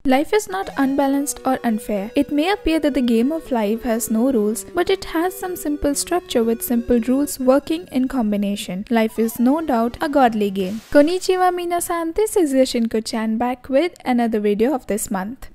Life is not unbalanced or unfair. It may appear that the game of life has no rules, but it has some simple structure with simple rules working in combination. Life is no doubt a godly game. Konnichiwa minasan, this is Yoshinko-chan back with another video of this month.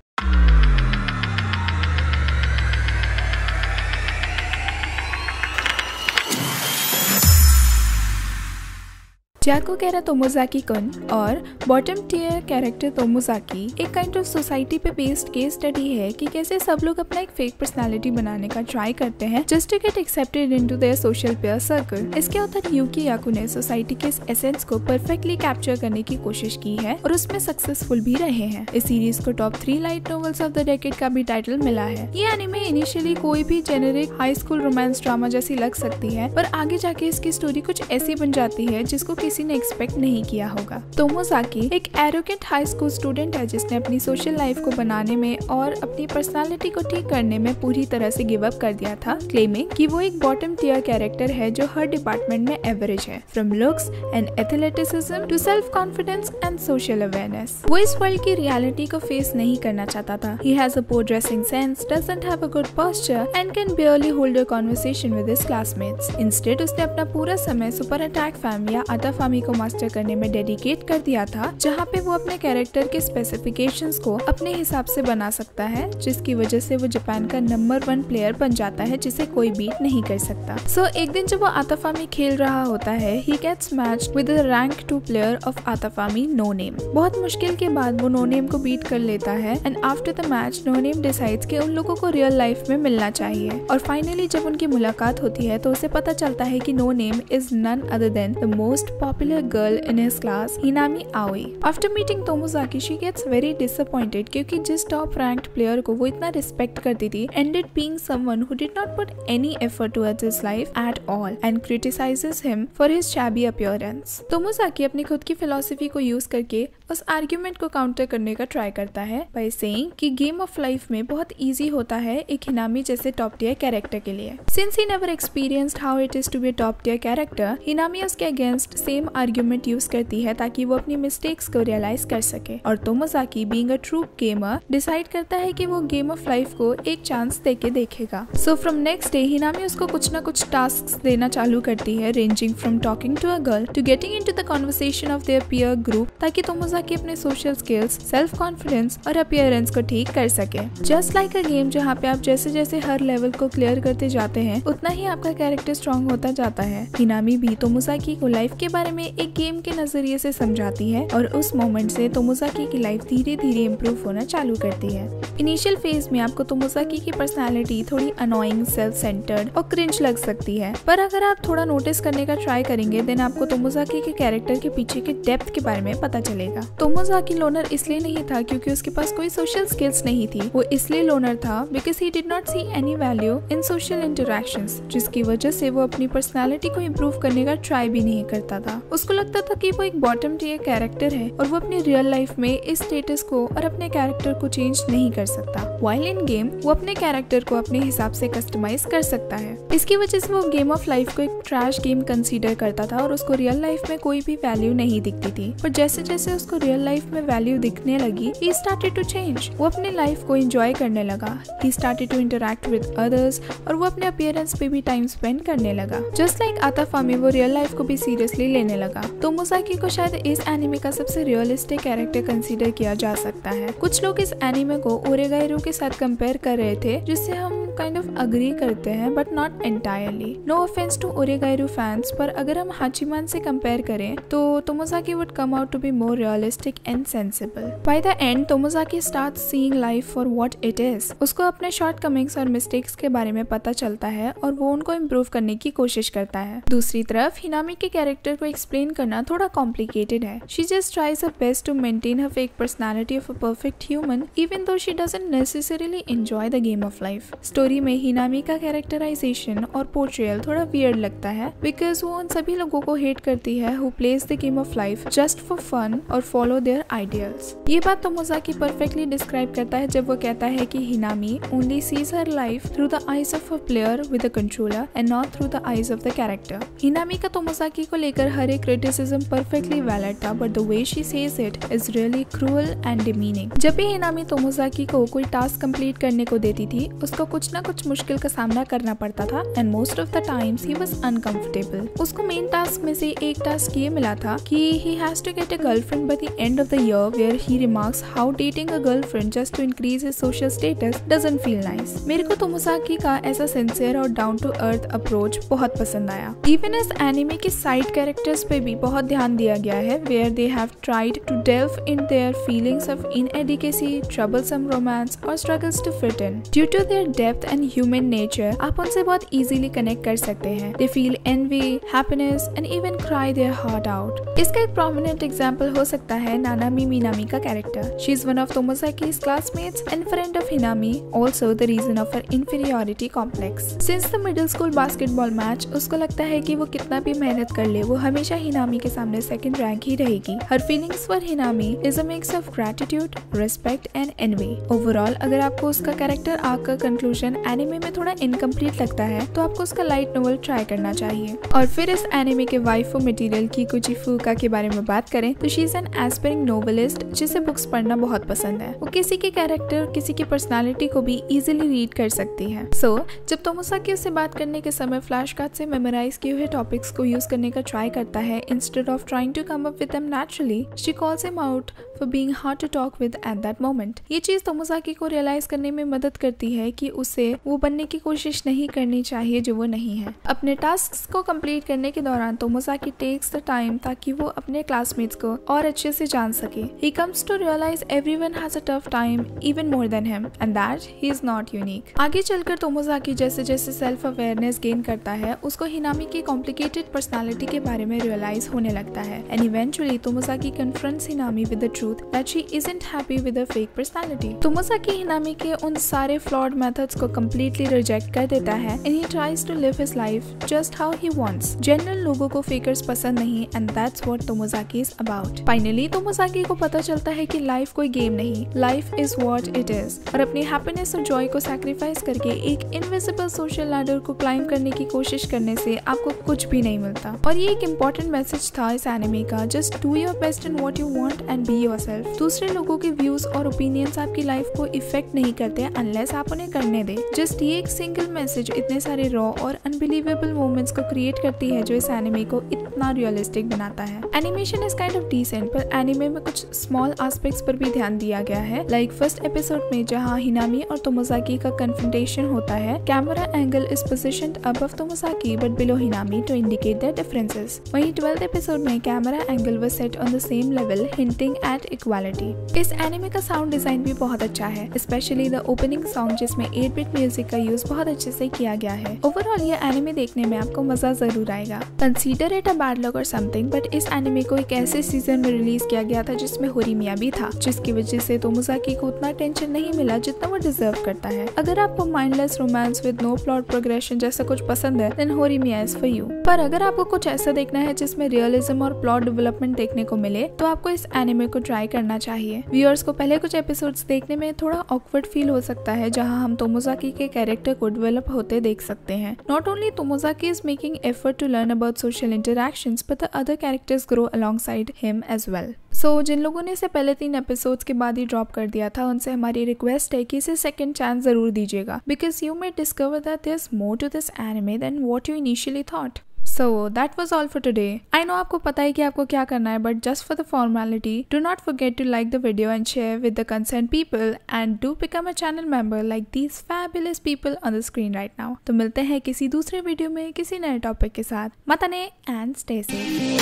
जाकुकेरा तोमोजाकी-कुन और bottom tier character तोमोजाकी एक kind of society पे based case study है कि कैसे सब लोग अपना एक फेक पर्सनालिटी बनाने का ट्राई करते हैं just to get accepted into their social peer circle. इसके ऑथर यूकी याकू ने सोसाइटी के इस एसेंस को परफेक्टली कैप्चर करने की कोशिश की है और उसमें सक्सेसफुल भी रहे हैं। इस सीरीज को top 3 light novels of the decade का भी टाइटल मिला है। ये एनिमे इनिशियली कोई भी generic high school romance drama जैसी लग सकती है, पर आगे जाके इसकी स्टोरी कुछ ऐसी बन जाती है जिसको किसी ने एक्सपेक्ट नहीं किया होगा। तोमोजाकी एक एरोगेंट हाई स्कूल स्टूडेंट है जिसने अपनी सोशल लाइफ को बनाने में और अपनी पर्सनालिटी को ठीक करने में पूरी तरह से गिव अप कर दिया था, क्लेमिंग कि वो एक बॉटम टियर कैरेक्टर है जो हर डिपार्टमेंट में एवरेज है, from looks and athleticism to self confidence and social awareness. वो इस वर्ल्ड की रियलिटी को फेस नहीं करना चाहता था। He has a poor dressing sense, doesn't have a good posture and can barely hold a conversation with his classmates. Instead, उसने अपना पूरा समय सुपर अटैक फैम या आताफामी को मास्टर करने में डेडिकेट कर दिया था, जहाँ पे वो अपने कैरेक्टर के स्पेसिफिकेशंस को अपने हिसाब से बना सकता है, जिसकी वजह से वो जापान का नंबर 1 प्लेयर बन जाता है जिसे कोई बीट नहीं कर सकता। एक दिन जब वो आताफामी खेल रहा होता है, he gets matched with the rank 2 player of Atafami, no name. बहुत मुश्किल के बाद वो नो नेम को बीट कर लेता है and after the match no name decides कि उन लोगों को रियल लाइफ में मिलना चाहिए और फाइनली जब उनकी मुलाकात होती है तो उसे पता चलता है कि no name is none other than the most popular girl in his class, Hinami Aoi. After meeting Tomozaki, she gets very disappointed क्योंकि जिस टॉप रैंक्ड प्लेयर को वो इतना रिस्पेक्ट करती थी ended being someone who did not put any effort towards his life at all and criticizes him for his shabby appearance. Tomozaki अपनी खुद की फिलॉसफी को यूज करके उस आर्ग्यूमेंट को काउंटर करने का ट्राई करता है by saying कि गेम ऑफ लाइफ में बहुत इजी होता है एक हिनामी जैसे टॉप टियर कैरेक्टर के लिए। Since he never experienced how it is to be a top tier character, हिनामी उसके अगेंस्ट सेम आर्ग्यूमेंट यूज करती है ताकि वो अपनी मिस्टेक्स को रियलाइज कर सके और Tomozaki being a true gamer decide करता है कि वो गेम ऑफ लाइफ को एक चांस देके देखेगा। फ्रॉम नेक्स्ट डे हिनामी उसको कुछ ना कुछ टास्क्स देना चालू करती है, ranging from talking to a girl to getting into the conversation of their peer group, ताकि तोमोजाकी अपने सोशल स्किल्स, सेल्फ कॉन्फिडेंस और अपीयरेंस को ठीक कर सके। जस्ट लाइक अ गेम जहाँ पे आप जैसे जैसे हर लेवल को क्लियर करते जाते हैं उतना ही आपका कैरेक्टर स्ट्रॉन्ग होता जाता है। हिनामी भी तोमोजाकी को लाइफ के बारे में एक गेम के नजरिए से समझाती है और उस मोमेंट से तोमोजाकी की लाइफ धीरे धीरे इम्प्रूव होना चालू करती है। इनिशियल फेज में आपको तोमोजाकी की पर्सनालिटी थोड़ी अनोइंग, सेल्फ सेंटर्ड और क्रिंज लग सकती है, पर अगर आप थोड़ा नोटिस करने का ट्राई करेंगे देन आपको तोमोजाकी के कैरेक्टर के पीछे के डेप्थ के बारे में पता चलेगा। तोमोजाकी लोनर इसलिए नहीं था क्योंकि उसके पास कोई सोशल स्किल्स नहीं थी, वो इसलिए लोनर था because he did not see any value in social interactions, जिसकी वजह से वो अपनी पर्सनालिटी को इम्प्रूव करने का ट्राई भी नहीं करता था। उसको लगता था कि वो एक बॉटम टियर कैरेक्टर है और वो अपनी रियल लाइफ में इस स्टेटस को और अपने कैरेक्टर को चेंज नहीं कर सकता। व्हाइल इन गेम वो अपने कैरेक्टर को अपने हिसाब से कस्टमाइज कर सकता है। इसकी वजह से वो गेम ऑफ लाइफ को एक ट्रैश गेम कंसीडर करता था और उसको रियल लाइफ में कोई भी वैल्यू नहीं दिखती थी, पर जैसे जैसे उसको रियल लाइफ में वैल्यू दिखने लगी he started to change. वो अपने लाइफ को एंजॉय करने लगा, he started to interact with others और वो अपने अपीयरेंस पे भी टाइम स्पेंड करने लगा। जस्ट लाइक आताफामी वो रियल लाइफ को भी सीरियसली लेने लगा। तोमोजाकी को शायद इस एनिमे का सबसे रियलिस्टिक कैरेक्टर कंसीडर किया जा सकता है। कुछ लोग इस एनिमे को ओरेगाइरो के साथ कंपेयर कर रहे थे, जिससे हम काइंड ऑफ अग्री करते हैं but not entirely. No offence to Oregairu fans, पर अगर हम हाचिमान से कंपेयर करें तो Tomozaki would come out to be more realistic and sensible. By the end Tomozaki start seeing life for what it is. उसको अपने shortcomings और mistakes के बारे में पता चलता है और वो उनको इम्प्रूव करने की कोशिश करता है। दूसरी तरफ हिनामी के कैरेक्टर को एक्सप्लेन करना थोड़ा कॉम्प्लिकेटेड है। She just tries her best to maintain her fake personality of a perfect human even though she doesn't necessarily enjoy the game of life. Story में हिनामी का कैरेक्टराइजेशन और पोर्ट्रेयल थोड़ा weird लगता है because वो उन सभी लोगों को हेट करती है who plays the game of life just for fun और फॉलो देयर आइडियल्स। ये बात तोमोजाकी परफेक्टली डिस्क्राइब करता है जब वो कहता है कि Hinami only sees her life through the eyes of a player with a controller and not through the eyes of the character. Hinami का तोमोजाकी को लेकर हर एक क्रिटिसिज्म परफेक्टली वैलिड था, but the way she says it is really cruel and demeaning. जब भी हिनामी तोमोजाकी को कोई टास्क कंप्लीट करने को देती थी, उसको कुछ ना कुछ मुश्किल का सामना करना पड़ता था and most of the times he was uncomfortable. उसको मेन टास्क में से एक टास्क ये मिला था कि he has to get a girlfriend by the end of the year, where he remarks how dating a girlfriend just to increase his social status doesn't feel nice. मेरे को तोमोजाकी का ऐसा सिंसियर और डाउन टू अर्थ अप्रोच बहुत पसंद आया। Even इस anime के साइड कैरेक्टर्स पे भी बहुत ध्यान दिया गया है, where they have tried to delve in their feelings of inadequacy, troublesome romance और struggles to fit in. Due to their depth and human nature आप उनसे बहुत इजीली कनेक्ट कर सकते हैं। They feel envy, happiness and even cry their heart out. इसका एक prominent example हो सकता है नानामी मिनामी का character. She is one of Tomozaki's classmates and friend of Hinami, also the reason of her inferiority complex. Since the middle school basketball match, उसको लगता है कि वो कितना भी मेहनत कर ले वो हमेशा हिनामी के सामने सेकंड रैंक ही रहेगी। Her feelings for Hinami is a mix of gratitude, respect and envy. Overall, अगर आपको उसका कैरेक्टर आर्क का कंक्लूजन एनिमे में थोड़ा इनकम्प्लीट लगता है तो आपको उसका लाइट नोवेल ट्राई करना चाहिए। और फिर इस एनिमे के वाइफू मटेरियल कीकुची फुका के बारे में बात करें तो she is an aspiring novelist जिसे बुक्स पढ़ना बहुत पसंद है। वो किसी के कैरेक्टर, किसी की पर्सनालिटी को भी इजीली रीड कर सकती है। जब तोमोजाकी उससे बात करने के समय फ्लैश कार्ड से मेमोराइज किए हुए टॉपिक्स को यूज करने का ट्राई करता है instead of trying to come up with them naturally, she calls him out for being hard to talk with at that moment. ये चीज तोमोजाकी को रियलाइज करने में मदद करती है कि उसे वो बनने की कोशिश नहीं करनी चाहिए जो वो नहीं है। अपने टास्क्स को कंप्लीट करने के दौरान तोमोजाकी टेक्स द टाइम ताकि वो अपने क्लासमेट्स को और अच्छे से जान सके। He comes to realise everyone has a tough time even more than him and that he is not unique. आगे चलकर तोमोजाकी जैसे जैसे सेल्फ अवेयरनेस गेन करता है उसको हिनामी की कॉम्प्लिकेटेड पर्सनालिटी के बारे में रियलाइज होने लगता है and eventually Tomozaki confronts Hinami with the truth that she isn't happy with her fake personality. Tomozaki Hinami के उन सारे फ्लॉड मेथड्स को completely रिजेक्ट कर देता है and he tries to live his life just how he wants. General लोगों को फेकर्स पसंद नहीं and that's what Tomozaki is about. Finally तोमोजाकी को पता चलता है कि लाइफ कोई गेम नहीं, life is what it is, और अपनी हैप्पीनेस और जॉय को सैक्रिफाइस करके एक इनविजिबल सोशल लैडर को क्लाइंब करने की कोशिश करने से आपको कुछ भी नहीं मिलता। और ये एक इम्पोर्टेंट मैसेज था इस एनिमे का, just do your best in what you want and be yourself. दूसरे लोगों के व्यूज और ओपिनियंस आपकी लाइफ को इफेक्ट नहीं करते अनलेस आप उन्हें करने दे। जस्ट ये एक सिंगल मैसेज इतने सारे रॉ और अनबिलीवेबल मोमेंट्स को क्रिएट करती है जो इस एनिमे को इतना रियलिस्टिक बनाता है। Animation is kind of decent, पर एनिमे में कुछ स्मॉल एस्पेक्ट्स पर भी ध्यान दिया गया है। लाइक फर्स्ट एपिसोड में जहां हिनामी और तोमोजाकी का कन्फ्रंटेशन होता है, camera angle is positioned above Tomozaki but below Hinami to indicate their differences. वहीं 12th एपिसोड में camera angle was set on the same level, hinting at equality. इस एनिमे का साउंड डिजाइन भी बहुत अच्छा है, स्पेशली द ओपनिंग सॉन्ग जिसमें 8-bit music का यूज बहुत अच्छे से किया गया है। ओवरऑल ये एनिमे देखने में आपको मजा जरूर आएगा। Consider it a bad luck और समथिंग, बट इस एनिमे को एक ऐसे सीजन में रिलीज किया गया था जिसमें होरीमिया भी था, जिसकी वजह से तोमोजाकी को उतना टेंशन नहीं मिला जितना वो डिजर्व करता है। अगर आपको mindless romance with no plot progression जैसा कुछ पसंद है, then Horimiya is for you. पर अगर आपको कुछ ऐसा देखना है जिसमें रियलिज्म और प्लॉट डेवलपमेंट देखने को मिले, तो आपको इस एनिमे को ट्राई करना चाहिए। व्यूअर्स को पहले कुछ एपिसोड्स देखने में थोड़ा ऑकवर्ड फील हो सकता है, जहां हम तोमोजाकी के कैरेक्टर को डेवलप होते देख सकते हैं। Not only Tomozaki is making effort to learn about social interactions, but the other characters grow alongside him as well. So जिन लोगों ने इसे पहले 3 एपिसोड्स के बाद ही ड्रॉप कर दिया था, उनसे हमारी रिक्वेस्ट है कि इसे सेकंड चांस जरूर दीजिएगा, because you may discover that there is more to this anime than what you initially thought. So that was all for today. I know आपको पता है कि आपको क्या करना है, but just for the formality, do not forget to like the video and share with the concerned people, and do become a channel member like these fabulous people on the screen right now. तो मिलते हैं किसी दूसरे video में किसी नए topic के साथ। मतने and stay safe.